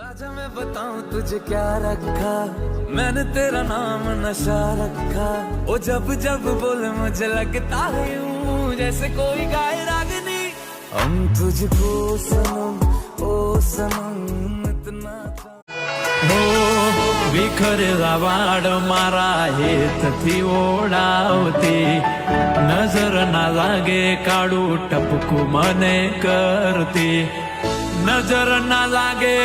आजा मैं बताऊं तुझे क्या रखा, मैंने तेरा नाम नशा रखा। ओ जब जब बोले मुझे लगता है यूं जैसे कोई गाय रागनी। हम तुझको सनम ओ सनम इतना हो विखरेला वाड मारा हेतથી ઓડાવતી નજર ના લાગે કાળું ટપકું મને કરતી નજર ના લાગે